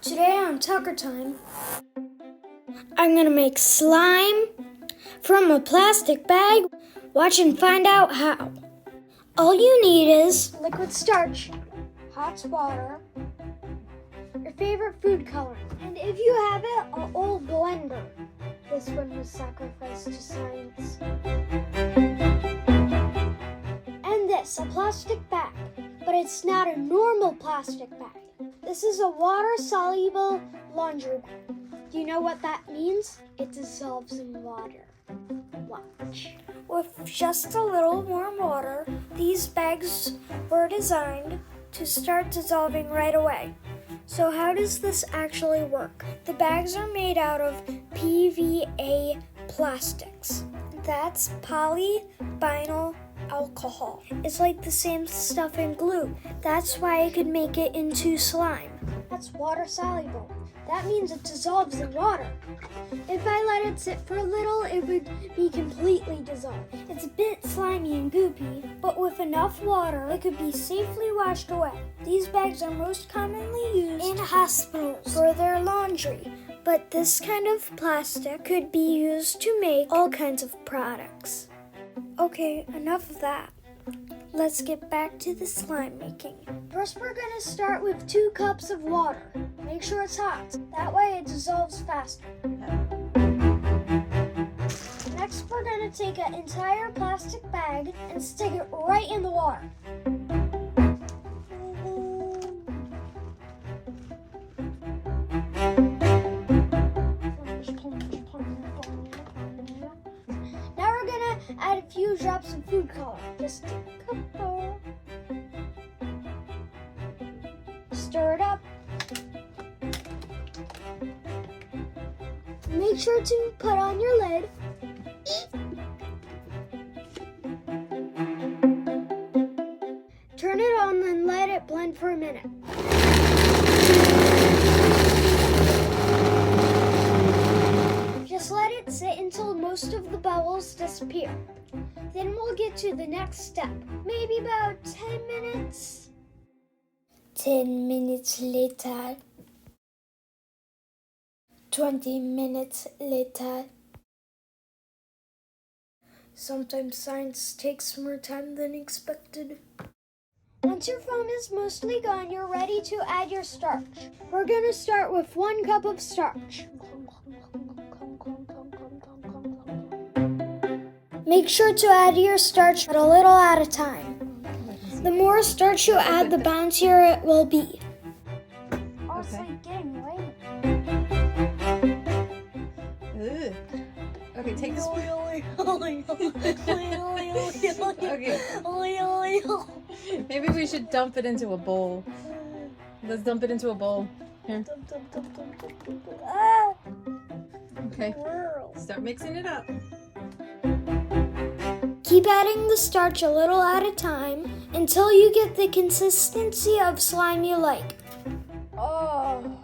Today on Tucker Time, I'm going to make slime from a plastic bag. Watch and find out how. All you need is liquid starch, hot water, your favorite food color, and if you have it, an old blender. This one was sacrificed to science. And this, a plastic bag, but it's not a normal plastic bag. This is a water-soluble laundry bag. Do you know what that means? It dissolves in water. Watch. With just a little warm water, these bags were designed to start dissolving right away. So how does this actually work? The bags are made out of PVA plastics. That's polyvinyl alcohol. It's like the same stuff in glue. That's why I could make it into slime. That's water soluble. That means it dissolves in water. If I let it sit for a little, it would be completely dissolved. It's a bit slimy and goopy, but with enough water, it could be safely washed away. These bags are most commonly used in hospitals for their laundry, but this kind of plastic could be used to make all kinds of products. Okay, enough of that. Let's get back to the slime making. First, we're going to start with 2 cups of water. Make sure it's hot. That way it dissolves faster. Next, we're going to take an entire plastic bag and stick it right in the water. Now we're going to add a few drops of food color. Just a couple. Stir it up. Make sure to put on your lid. Turn it on and let it blend for a minute. Just let it sit until most of the bubbles disappear. Then we'll get to the next step. Maybe about 10 minutes. 10 minutes later. 20 minutes later. Sometimes science takes more time than expected. Once your foam is mostly gone, you're ready to add your starch. We're going to start with 1 cup of starch. Make sure to add your starch a little at a time. The more starch you add, the bouncier it will be. Oh, it's like getting white. Okay, take this. Okay. Maybe we should dump it into a bowl. Let's dump it into a bowl. Here. Okay. Start mixing it up. Keep adding the starch a little at a time until you get the consistency of slime you like. Oh.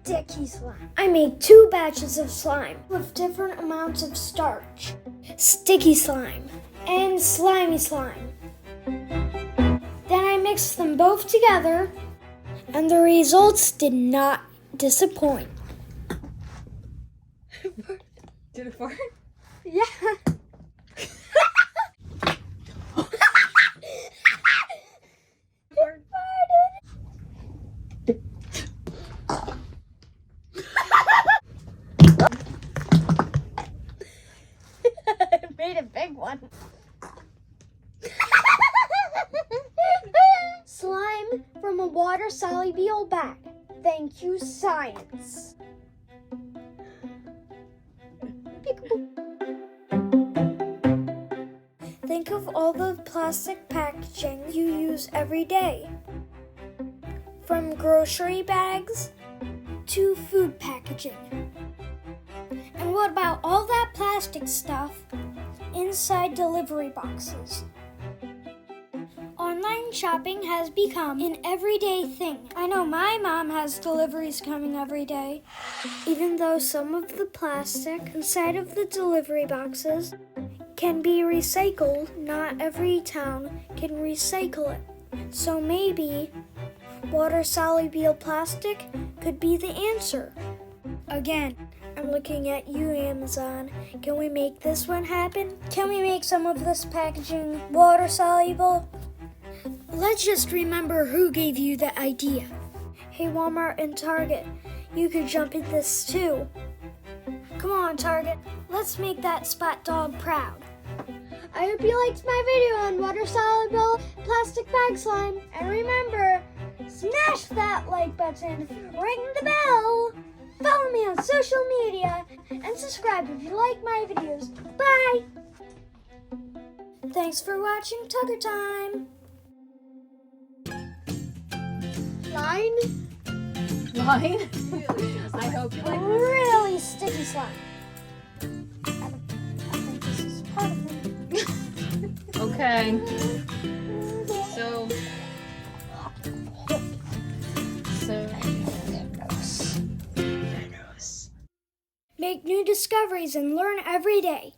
Sticky slime. I make 2 batches of slime with different amounts of starch. Sticky slime and slimy slime. Then I mix them both together, and the results did not disappoint. Did it fart? Yeah. Made a big one. Slime from a water-soluble bag. Thank you, science. Think of all the plastic packaging you use every day. From grocery bags to food packaging. And what about all that plastic stuff inside delivery boxes? Online shopping has become an everyday thing. I know my mom has deliveries coming every day. Even though some of the plastic inside of the delivery boxes can be recycled, not every town can recycle it. So maybe water-soluble plastic could be the answer. Again, I'm looking at you, Amazon. Can we make this one happen? Can we make some of this packaging water-soluble? Let's just remember who gave you the idea. Hey, Walmart and Target, you could jump in this too. Come on, Target. Let's make that Spot Dog proud. I hope you liked my video on water-soluble plastic bag slime. And remember, smash that like button, ring the bell, follow me on social media, and subscribe if you like my videos. Bye! Thanks for watching Tucker Time. Line? Line? I hope you like this. Really sticky slime. I think this is part of it. Okay. So. Make new discoveries and learn every day.